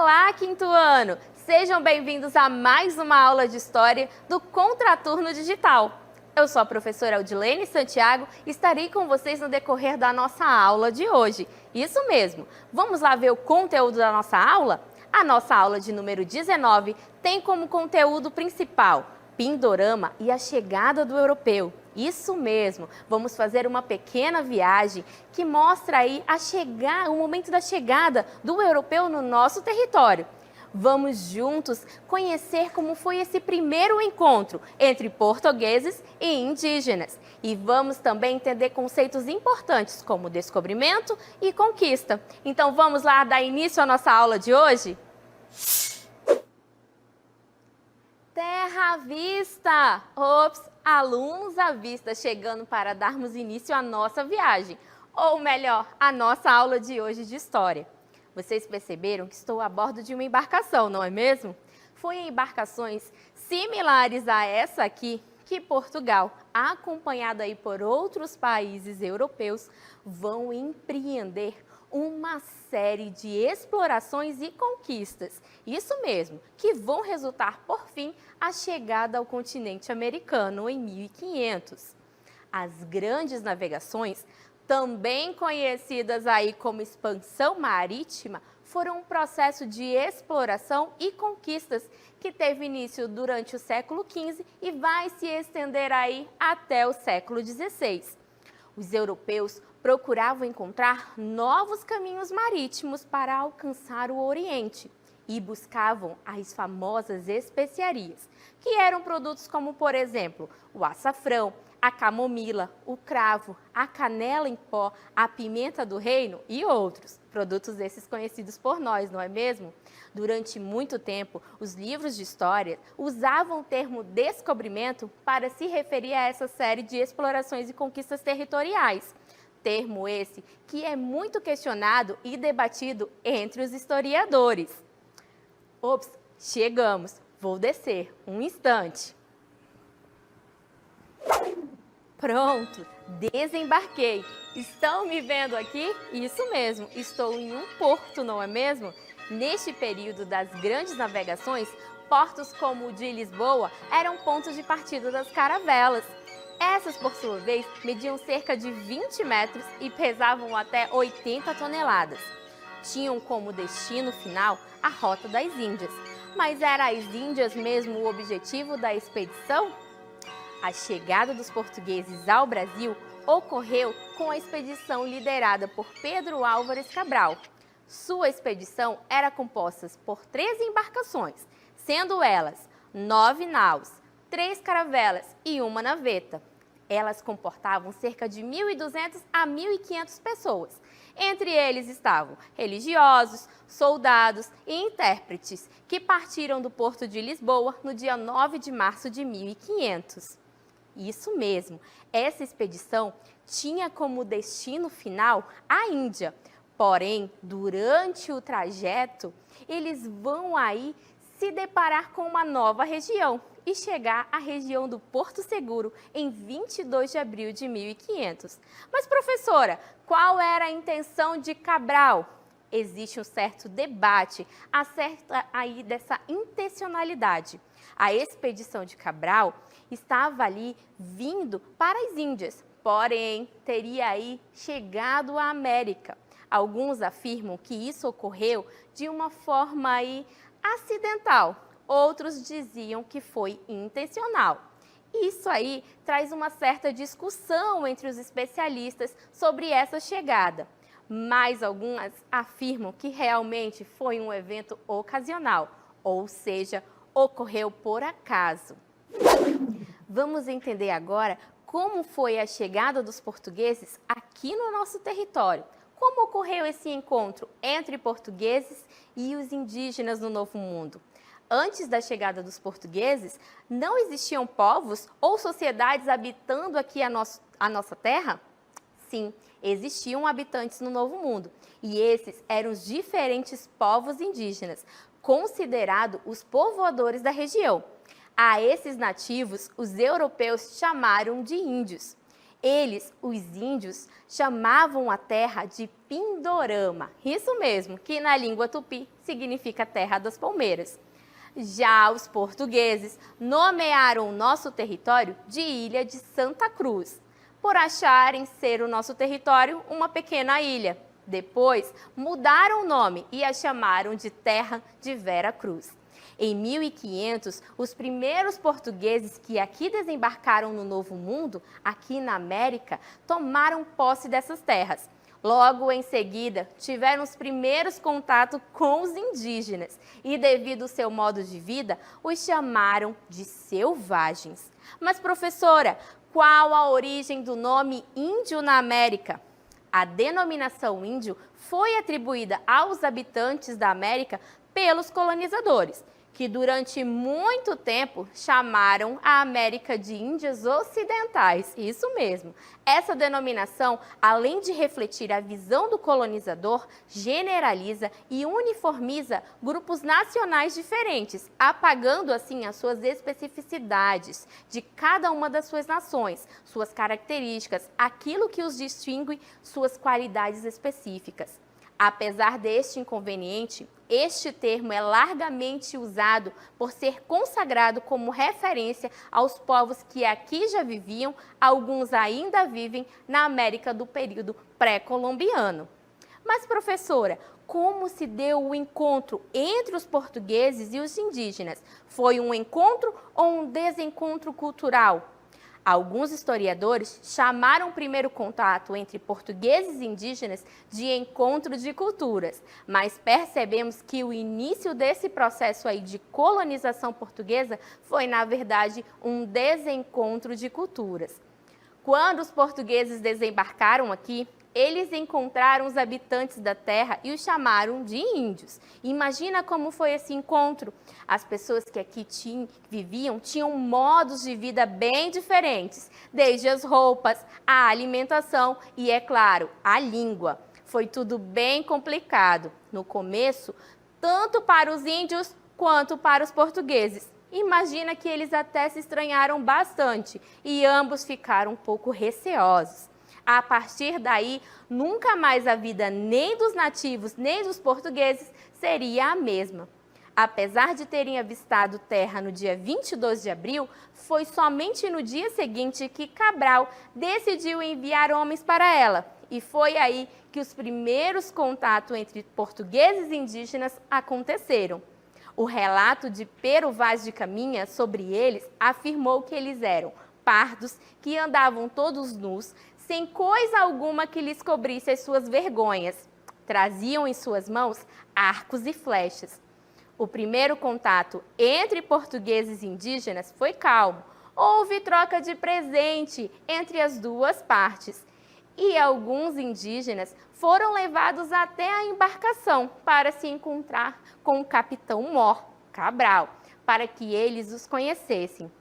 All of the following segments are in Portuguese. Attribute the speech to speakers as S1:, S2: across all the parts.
S1: Olá, quinto ano! Sejam bem-vindos a mais uma aula de História do Contraturno Digital. Eu sou a professora Aldilene Santiago e estarei com vocês no decorrer da nossa aula de hoje. Isso mesmo! Vamos lá ver o conteúdo da nossa aula? A nossa aula de número 19 tem como conteúdo principal Pindorama e a chegada do europeu. Isso mesmo, vamos fazer uma pequena viagem que mostra aí o momento da chegada do europeu no nosso território. Vamos juntos conhecer como foi esse primeiro encontro entre portugueses e indígenas. E vamos também entender conceitos importantes como descobrimento e conquista. Então vamos lá dar início à nossa aula de hoje? Terra à vista! Ops! Alunos à vista chegando para darmos início à nossa viagem, ou melhor, à nossa aula de hoje de História. Vocês perceberam que estou a bordo de uma embarcação, não é mesmo? Foi em embarcações similares a essa aqui que Portugal, acompanhada aí por outros países europeus, vão empreender uma série de explorações e conquistas. Isso mesmo, que vão resultar, por fim, a chegada ao continente americano em 1500. As grandes navegações, também conhecidas aí como expansão marítima, foram um processo de exploração e conquistas que teve início durante o século XV e vai se estender aí até o século XVI. Os europeus procuravam encontrar novos caminhos marítimos para alcançar o Oriente e buscavam as famosas especiarias, que eram produtos como, por exemplo, o açafrão, a camomila, o cravo, a canela em pó, a pimenta do reino e outros. Produtos esses conhecidos por nós, não é mesmo? Durante muito tempo, os livros de história usavam o termo descobrimento para se referir a essa série de explorações e conquistas territoriais. Termo esse que é muito questionado e debatido entre os historiadores. Ops, chegamos. Vou descer. Um instante. Pronto, desembarquei. Estão me vendo aqui? Isso mesmo, estou em um porto, não é mesmo? Neste período das grandes navegações, portos como o de Lisboa eram pontos de partida das caravelas. Essas, por sua vez, mediam cerca de 20 metros e pesavam até 80 toneladas. Tinham como destino final a Rota das Índias. Mas eram as Índias mesmo o objetivo da expedição? A chegada dos portugueses ao Brasil ocorreu com a expedição liderada por Pedro Álvares Cabral. Sua expedição era composta por 13 embarcações, sendo elas 9 naus, 3 caravelas e uma naveta. Elas comportavam cerca de 1.200 a 1.500 pessoas. Entre eles estavam religiosos, soldados e intérpretes, que partiram do porto de Lisboa no dia 9 de março de 1500. Isso mesmo, essa expedição tinha como destino final a Índia. Porém, durante o trajeto, eles vão aí se deparar com uma nova região e chegar à região do Porto Seguro em 22 de abril de 1500. Mas, professora, qual era a intenção de Cabral? Existe um certo debate acerca aí dessa intencionalidade. A expedição de Cabral estava ali vindo para as Índias, porém teria aí chegado à América. Alguns afirmam que isso ocorreu de uma forma aí acidental, outros diziam que foi intencional. Isso aí traz uma certa discussão entre os especialistas sobre essa chegada, mas algumas afirmam que realmente foi um evento ocasional, ou seja, ocorreu por acaso. Vamos entender agora como foi a chegada dos portugueses aqui no nosso território. Como ocorreu esse encontro entre portugueses e os indígenas no Novo Mundo? Antes da chegada dos portugueses, não existiam povos ou sociedades habitando aqui a nossa terra? Sim, existiam habitantes no Novo Mundo, e esses eram os diferentes povos indígenas, considerados os povoadores da região. A esses nativos, os europeus chamaram de índios. Eles, os índios, chamavam a terra de Pindorama, isso mesmo, que na língua tupi significa terra das palmeiras. Já os portugueses nomearam o nosso território de Ilha de Santa Cruz, por acharem ser o nosso território uma pequena ilha. Depois, mudaram o nome e a chamaram de Terra de Vera Cruz. Em 1500, os primeiros portugueses que aqui desembarcaram no Novo Mundo, aqui na América, tomaram posse dessas terras. Logo em seguida, tiveram os primeiros contatos com os indígenas e, devido ao seu modo de vida, os chamaram de selvagens. Mas, professora, qual a origem do nome índio na América? A denominação índio foi atribuída aos habitantes da América pelos colonizadores, que durante muito tempo chamaram a América de Índias Ocidentais. Isso mesmo. Essa denominação, além de refletir a visão do colonizador, generaliza e uniformiza grupos nacionais diferentes, apagando assim as suas especificidades de cada uma das suas nações, suas características, aquilo que os distingue, suas qualidades específicas. Apesar deste inconveniente, este termo é largamente usado por ser consagrado como referência aos povos que aqui já viviam, alguns ainda vivem na América do período pré-colombiano. Mas, professora, como se deu o encontro entre os portugueses e os indígenas? Foi um encontro ou um desencontro cultural? Alguns historiadores chamaram o primeiro contato entre portugueses e indígenas de encontro de culturas, mas percebemos que o início desse processo aí de colonização portuguesa foi, na verdade, um desencontro de culturas. Quando os portugueses desembarcaram aqui, eles encontraram os habitantes da terra e os chamaram de índios. Imagina como foi esse encontro. As pessoas que aqui viviam tinham modos de vida bem diferentes, desde as roupas, a alimentação e, é claro, a língua. Foi tudo bem complicado no começo, tanto para os índios quanto para os portugueses. Imagina que eles até se estranharam bastante e ambos ficaram um pouco receosos. A partir daí, nunca mais a vida nem dos nativos nem dos portugueses seria a mesma. Apesar de terem avistado terra no dia 22 de abril, foi somente no dia seguinte que Cabral decidiu enviar homens para ela. E foi aí que os primeiros contatos entre portugueses e indígenas aconteceram. O relato de Pero Vaz de Caminha sobre eles afirmou que eles eram pardos que andavam todos nus, sem coisa alguma que lhes cobrisse as suas vergonhas. Traziam em suas mãos arcos e flechas. O primeiro contato entre portugueses e indígenas foi calmo. Houve troca de presente entre as duas partes. E alguns indígenas foram levados até a embarcação para se encontrar com o capitão Mor Cabral, para que eles os conhecessem.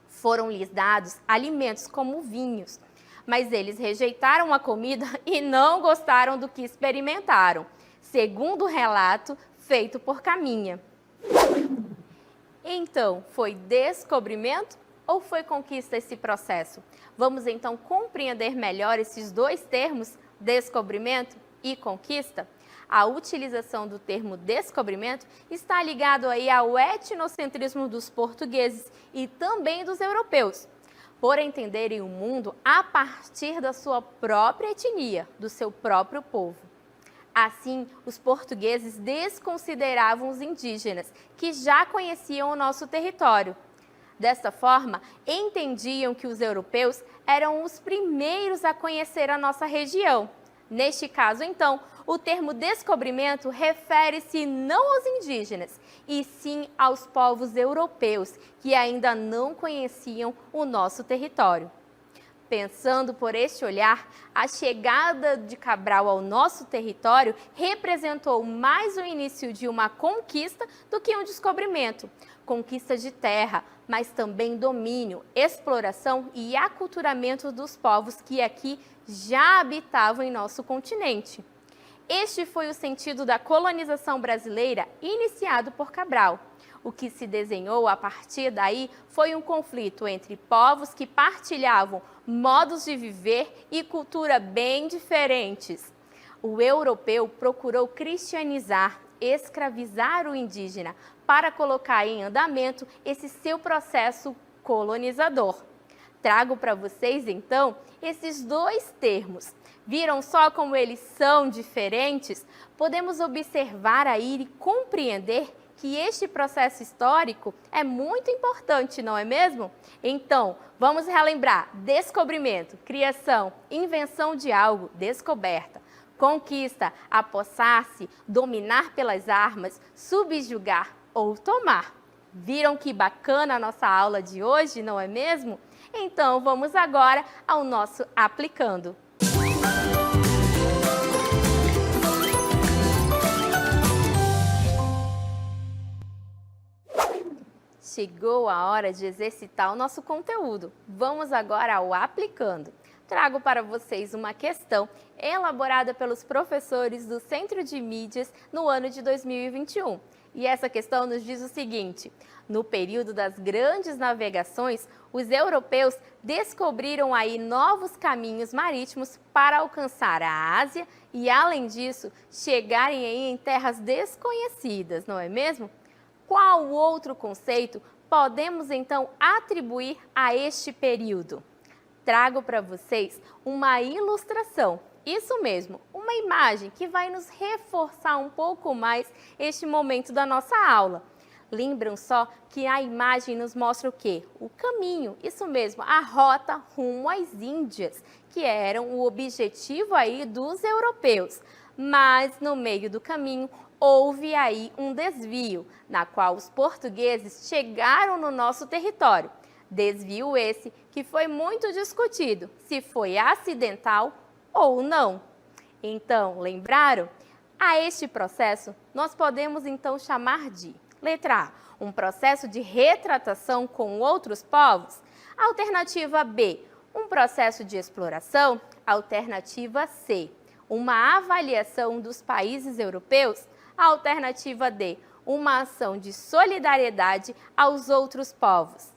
S1: Foram-lhes dados alimentos como vinhos, mas eles rejeitaram a comida e não gostaram do que experimentaram, segundo o relato feito por Caminha. Então, foi descobrimento ou foi conquista esse processo? Vamos então compreender melhor esses dois termos, descobrimento e conquista? A utilização do termo descobrimento está ligado aí ao etnocentrismo dos portugueses e também dos europeus, por entenderem o mundo a partir da sua própria etnia, do seu próprio povo. Assim, os portugueses desconsideravam os indígenas, que já conheciam o nosso território. Desta forma, entendiam que os europeus eram os primeiros a conhecer a nossa região. Neste caso, então, o termo descobrimento refere-se não aos indígenas, e sim aos povos europeus, que ainda não conheciam o nosso território. Pensando por este olhar, a chegada de Cabral ao nosso território representou mais o início de uma conquista do que um descobrimento. Conquista de terra, mas também domínio, exploração e aculturamento dos povos que aqui já habitavam em nosso continente. Este foi o sentido da colonização brasileira iniciado por Cabral. O que se desenhou a partir daí foi um conflito entre povos que partilhavam modos de viver e cultura bem diferentes. O europeu procurou cristianizar, escravizar o indígena para colocar em andamento esse seu processo colonizador. Trago para vocês, então, esses dois termos. Viram só como eles são diferentes? Podemos observar aí e compreender que este processo histórico é muito importante, não é mesmo? Então, vamos relembrar: descobrimento, criação, invenção de algo, descoberta, conquista, apossar-se, dominar pelas armas, subjugar ou tomar. Viram que bacana a nossa aula de hoje, não é mesmo? Então, vamos agora ao nosso aplicando. Chegou a hora de exercitar o nosso conteúdo. Vamos agora ao aplicando. Trago para vocês uma questão elaborada pelos professores do Centro de Mídias no ano de 2021. E essa questão nos diz o seguinte: no período das grandes navegações, os europeus descobriram aí novos caminhos marítimos para alcançar a Ásia e, além disso, chegarem aí em terras desconhecidas, não é mesmo? Qual outro conceito podemos então atribuir a este período? Trago para vocês uma ilustração, isso mesmo, uma imagem que vai nos reforçar um pouco mais este momento da nossa aula. Lembram só que a imagem nos mostra o quê? O caminho, isso mesmo, a rota rumo às Índias, que eram o objetivo aí dos europeus. Mas no meio do caminho houve aí um desvio, na qual os portugueses chegaram no nosso território. Desvio esse que foi muito discutido, se foi acidental ou não. Então, lembraram? A este processo, nós podemos então chamar de: letra A, um processo de retratação com outros povos. Alternativa B, um processo de exploração. Alternativa C, uma avaliação dos países europeus. Alternativa D, uma ação de solidariedade aos outros povos.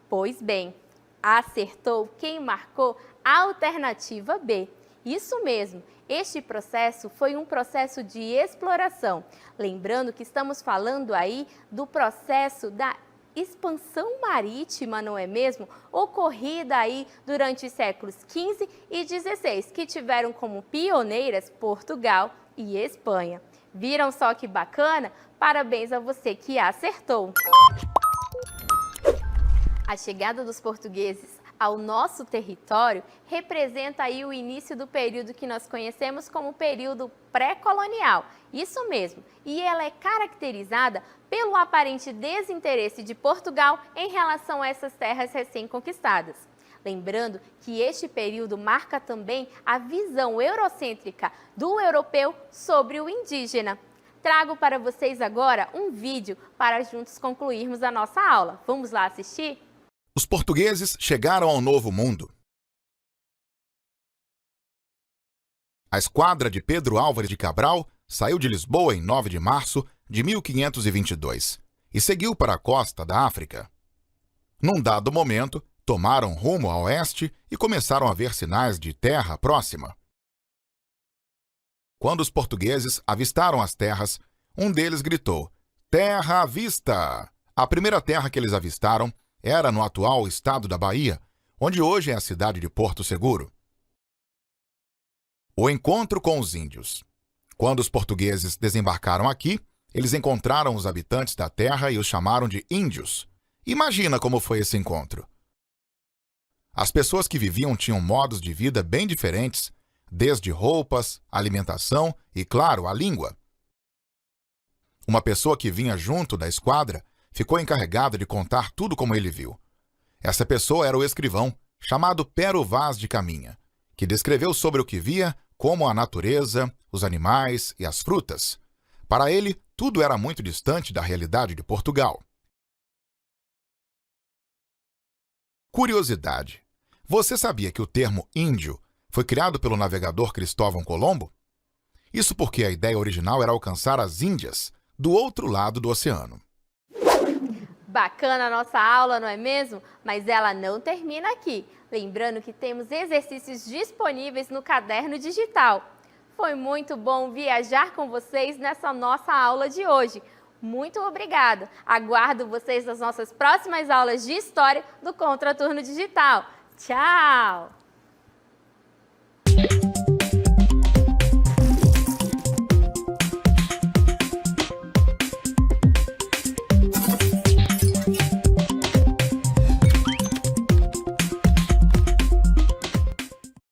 S1: Pois bem, acertou quem marcou a alternativa B. Isso mesmo, este processo foi um processo de exploração. Lembrando que estamos falando aí do processo da expansão marítima, não é mesmo? Ocorrida aí durante os séculos XV e XVI, que tiveram como pioneiras Portugal e Espanha. Viram só que bacana? Parabéns a você que acertou! A chegada dos portugueses ao nosso território representa aí o início do período que nós conhecemos como período pré-colonial. Isso mesmo, e ela é caracterizada pelo aparente desinteresse de Portugal em relação a essas terras recém-conquistadas. Lembrando que este período marca também a visão eurocêntrica do europeu sobre o indígena. Trago para vocês agora um vídeo para juntos concluirmos a nossa aula. Vamos lá assistir?
S2: Os portugueses chegaram ao Novo Mundo. A esquadra de Pedro Álvares de Cabral saiu de Lisboa em 9 de março de 1522 e seguiu para a costa da África. Num dado momento, tomaram rumo a oeste e começaram a ver sinais de terra próxima. Quando os portugueses avistaram as terras, um deles gritou: "Terra à vista!" A primeira terra que eles avistaram era no atual estado da Bahia, onde hoje é a cidade de Porto Seguro. O encontro com os índios. Quando os portugueses desembarcaram aqui, eles encontraram os habitantes da terra e os chamaram de índios. Imagina como foi esse encontro. As pessoas que viviam tinham modos de vida bem diferentes, desde roupas, alimentação e, claro, a língua. Uma pessoa que vinha junto da esquadra ficou encarregada de contar tudo como ele viu. Essa pessoa era o escrivão, chamado Pero Vaz de Caminha, que descreveu sobre o que via como a natureza, os animais e as frutas. Para ele, tudo era muito distante da realidade de Portugal. Curiosidade. Você sabia que o termo índio foi criado pelo navegador Cristóvão Colombo? Isso porque a ideia original era alcançar as Índias, do outro lado do oceano.
S1: Bacana a nossa aula, não é mesmo? Mas ela não termina aqui. Lembrando que temos exercícios disponíveis no caderno digital. Foi muito bom viajar com vocês nessa nossa aula de hoje. Muito obrigada! Aguardo vocês nas nossas próximas aulas de História do Contraturno Digital. Tchau!